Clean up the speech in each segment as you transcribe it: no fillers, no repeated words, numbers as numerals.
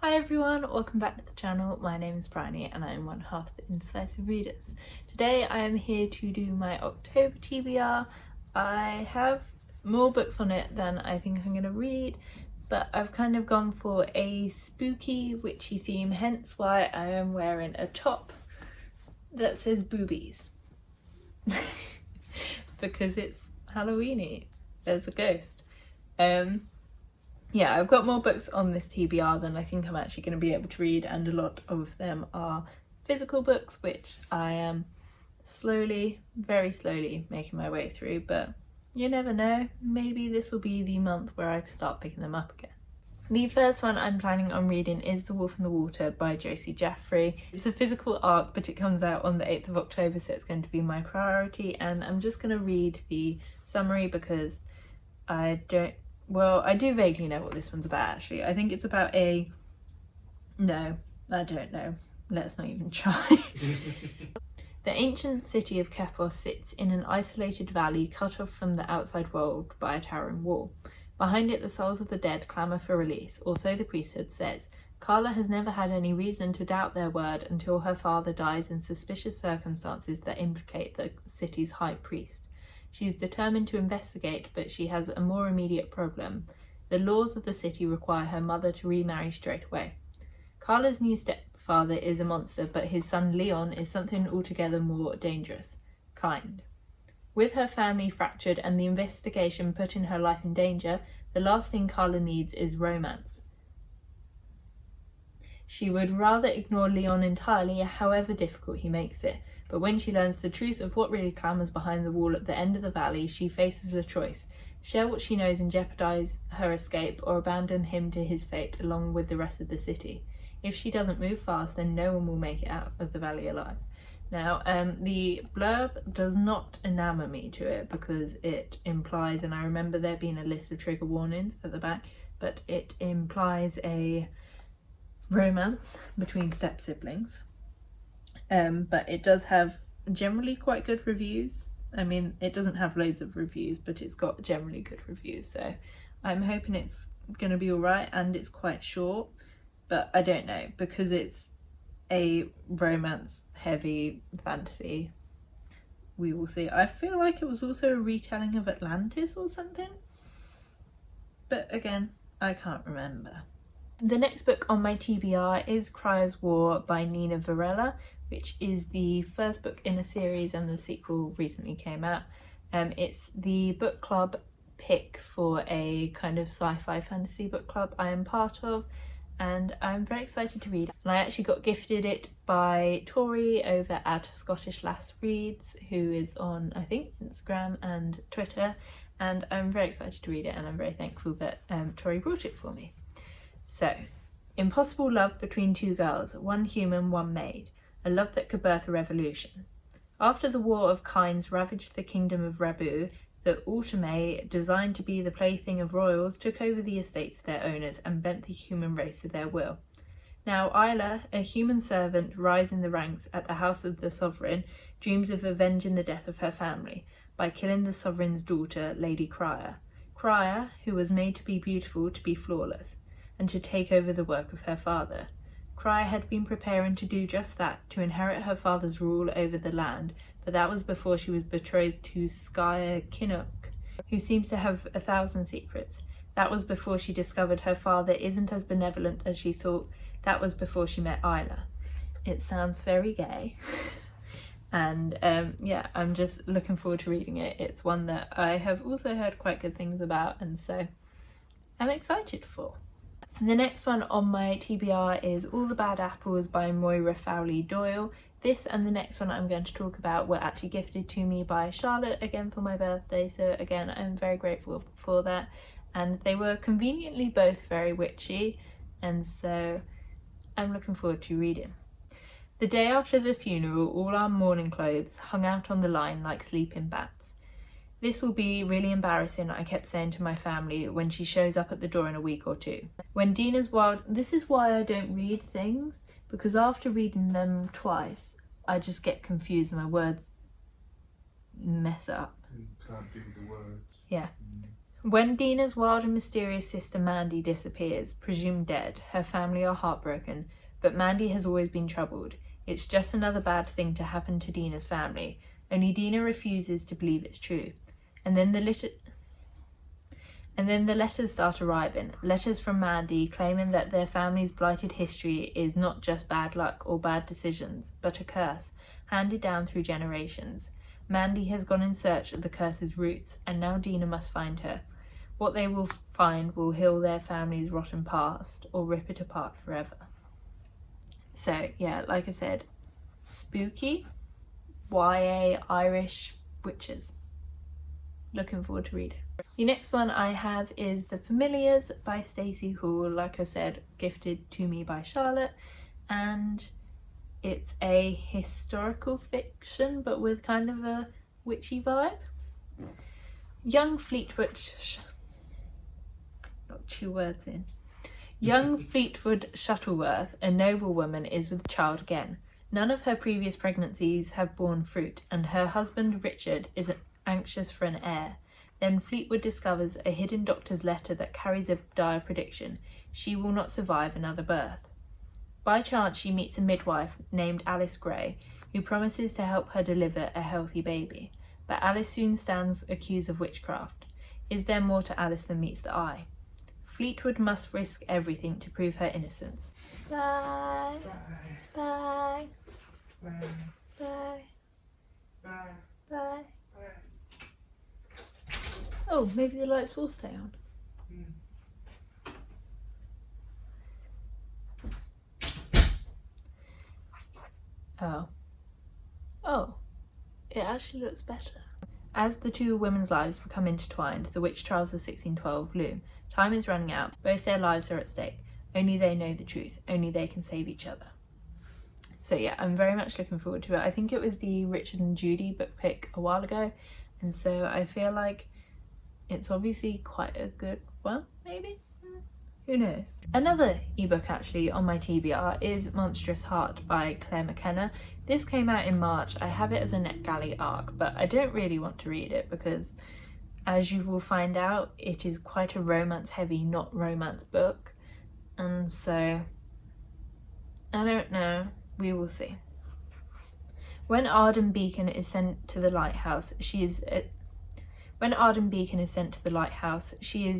Hi everyone, welcome back to the channel. My name is Bryony and I am one half of the Indecisive Readers. Today I am here to do my October TBR. I have more books on it than I think I'm going to read, but I've kind of gone for a spooky, witchy theme, hence why I am wearing a top that says boobies. Because it's Halloweeny. There's a ghost. Yeah, I've got more books on this TBR than I think I'm actually going to be able to read, and a lot of them are physical books, which I am slowly, very slowly making my way through, but you never know, maybe this will be the month where I start picking them up again. The first one I'm planning on reading is The Wolf in the Water by Josie Jaffrey. It's a physical arc, but it comes out on the 8th of October, so it's going to be my priority, and I'm just going to read the summary because I do vaguely know what this one's about actually. I think it's about no, I don't know. Let's not even try. The ancient city of Kepos sits in an isolated valley cut off from the outside world by a towering wall. Behind it, the souls of the dead clamour for release, or so the priesthood says. Carla has never had any reason to doubt their word until her father dies in suspicious circumstances that implicate the city's high priest. She is determined to investigate, but she has a more immediate problem. The laws of the city require her mother to remarry straight away. Carla's new stepfather is a monster, but his son Leon is something altogether more dangerous. Kind. With her family fractured and the investigation putting her life in danger, the last thing Carla needs is romance. She would rather ignore Leon entirely, however difficult he makes it. But when she learns the truth of what really clamours behind the wall at the end of the valley, she faces a choice: share what she knows and jeopardise her escape, or abandon him to his fate along with the rest of the city. If she doesn't move fast, then no one will make it out of the valley alive. Now, the blurb does not enamour me to it because it implies, and I remember there being a list of trigger warnings at the back, but it implies a romance between step-siblings. But it does have generally quite good reviews. I mean, it doesn't have loads of reviews, but it's got generally good reviews, so I'm hoping it's going to be alright, and it's quite short, but I don't know, because it's a romance heavy fantasy. We will see. I feel like it was also a retelling of Atlantis or something, but again, I can't remember. The next book on my TBR is Crier's War by Nina Varela, which is the first book in a series, and the sequel recently came out. It's the book club pick for a kind of sci-fi fantasy book club I am part of, and I'm very excited to read it. And I actually got gifted it by Tori over at Scottish Lass Reads, who is on, I think, Instagram and Twitter, and I'm very excited to read it, and I'm very thankful that Tori brought it for me. So, impossible love between two girls, one human, one maid. A love that could birth a revolution. After the War of Kinds ravaged the kingdom of Rabu, the Autome, designed to be the plaything of royals, took over the estates of their owners and bent the human race to their will. Now Isla, a human servant rising the ranks at the house of the sovereign, dreams of avenging the death of her family by killing the sovereign's daughter, Lady Crier. Crier, who was made to be beautiful, to be flawless, and to take over the work of her father. Crier had been preparing to do just that, to inherit her father's rule over the land, but that was before she was betrothed to Skye Kinnock, who seems to have 1,000 secrets. That was before she discovered her father isn't as benevolent as she thought. That was before she met Isla. It sounds very gay. And yeah, I'm just looking forward to reading it. It's one that I have also heard quite good things about, and so I'm excited for. The next one on my TBR is All the Bad Apples by Moira Fowley-Doyle. This and the next one I'm going to talk about were actually gifted to me by Charlotte again for my birthday, so again I'm very grateful for that, and they were conveniently both very witchy, and so I'm looking forward to reading. The day after the funeral, all our mourning clothes hung out on the line like sleeping bats. This will be really embarrassing, I kept saying to my family when she shows up at the door in a week or two. When Dina's wild... This is why I don't read things, because after reading them twice, I just get confused and my words mess up. You can't do the words. Yeah. When Dina's wild and mysterious sister Mandy disappears, presumed dead, her family are heartbroken, but Mandy has always been troubled. It's just another bad thing to happen to Dina's family, only Dina refuses to believe it's true. And then the letters start arriving, letters from Mandy claiming that their family's blighted history is not just bad luck or bad decisions, but a curse, handed down through generations. Mandy has gone in search of the curse's roots, and now Dina must find her. What they will find will heal their family's rotten past, or rip it apart forever. So, yeah, like I said, spooky, YA Irish witches. Looking forward to reading. The next one I have is The Familiars by Stacey, who, like I said, gifted to me by Charlotte, and it's a historical fiction but with kind of a witchy vibe. Young Fleetwood Shuttleworth, a noblewoman, is with child again. None of her previous pregnancies have borne fruit, and her husband Richard is anxious for an heir. Then Fleetwood discovers a hidden doctor's letter that carries a dire prediction. She will not survive another birth. By chance, she meets a midwife named Alice Gray, who promises to help her deliver a healthy baby. But Alice soon stands accused of witchcraft. Is there more to Alice than meets the eye? Fleetwood must risk everything to prove her innocence. Bye. Bye. Bye. Bye. Bye. Bye. Oh, maybe the lights will stay on. Oh, it actually looks better. As the two women's lives become intertwined, the witch trials of 1612 loom. Time is running out. Both their lives are at stake. Only they know the truth. Only they can save each other. So yeah, I'm very much looking forward to it. I think it was the Richard and Judy book pick a while ago, and so I feel like it's obviously quite a good one, maybe? Who knows? Another ebook actually on my TBR is Monsterous Heart by Claire McKenna. This came out in March. I have it as a NetGalley ARC, but I don't really want to read it because, as you will find out, it is quite a romance-heavy, not romance book. And so, I don't know. We will see. When Arden Beacon is sent to the lighthouse, she is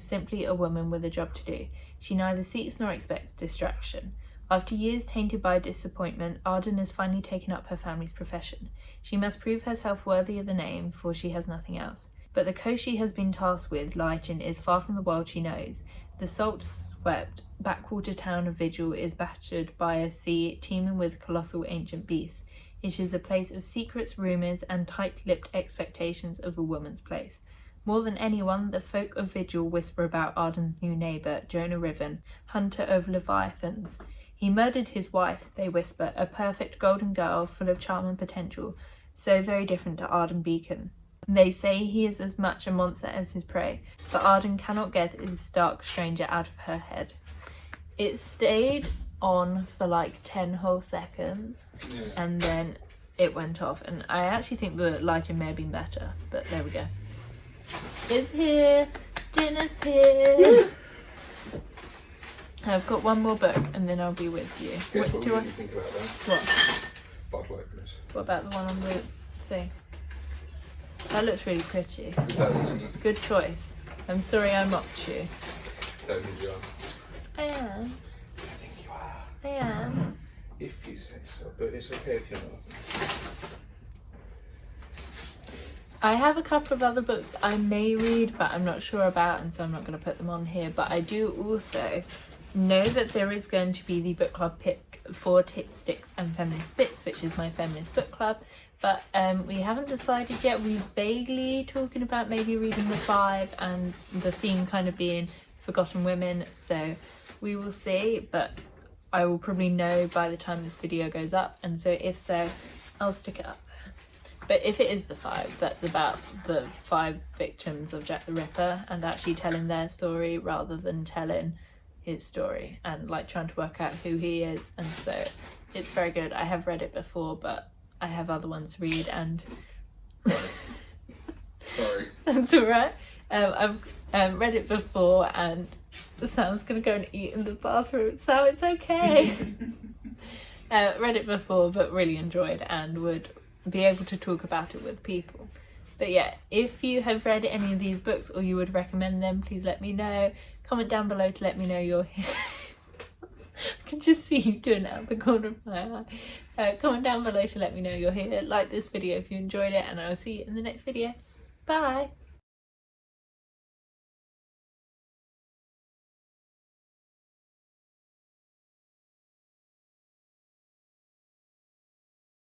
simply a woman with a job to do. She neither seeks nor expects distraction. After years tainted by disappointment, Arden has finally taken up her family's profession. She must prove herself worthy of the name, for she has nothing else. But the coast she has been tasked with lighting is far from the world she knows. The salt-swept backwater town of Vigil is battered by a sea teeming with colossal ancient beasts. It is a place of secrets, rumours, and tight-lipped expectations of a woman's place. More than anyone, the folk of Vigil whisper about Arden's new neighbour, Jonah Riven, hunter of leviathans. He murdered his wife, they whisper, a perfect golden girl full of charm and potential, so very different to Arden Beacon. They say he is as much a monster as his prey, but Arden cannot get this dark stranger out of her head. It stayed on for like 10 whole seconds, and then it went off, and I actually think the lighting may have been better, but there we go. It's here, dinner's here. I've got one more book and then I'll be with you. Guess what you think about that? What? Bottle openers. What about the one on the thing? That looks really pretty. It does, doesn't it? Good choice. I'm sorry I mocked you. Don't think you are. I am. I think you are. I am. If you say so, but it's okay if you're not. I have a couple of other books I may read, but I'm not sure about, and so I'm not going to put them on here. But I do also know that there is going to be the book club pick for Tits, Sticks and Feminist Bits, which is my feminist book club. But we haven't decided yet. We're vaguely talking about maybe reading the 5 and the theme kind of being forgotten women. So we will see, but I will probably know by the time this video goes up. And so if so, I'll stick it up there. But if it is the 5, that's about the 5 victims of Jack the Ripper and actually telling their story rather than telling his story and like trying to work out who he is. And so it's very good. I have read it before, but I have other ones to read and Sorry. That's alright. I've read it before, and Sam's gonna go and eat in the bathroom, so it's okay. Read it before, but really enjoyed and would be able to talk about it with people. But yeah, if you have read any of these books or you would recommend them, please let me know. Comment down below to let me know you're here. I can just see you doing it out the corner of my eye. Comment down below to let me know you're here. Like this video if you enjoyed it, and I will see you in the next video. Bye!